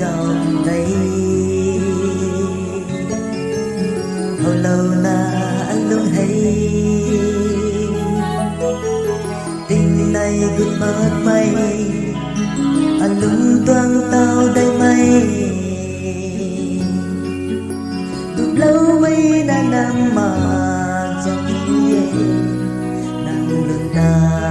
dòng đây hồi lâu na anh luôn hay tình này vượt mất mây anh luôn toan tao đây mây tụt lâu mấy na năm mà chẳng gì nàng luôn ta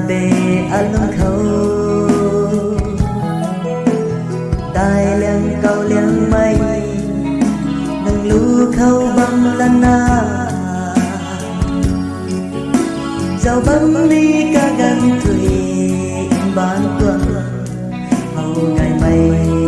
để anh khâu tai liang câu liang mây nâng lũ khâu băng lan na dạo băng đi ca gần thủy ban tuần hầu ngày mây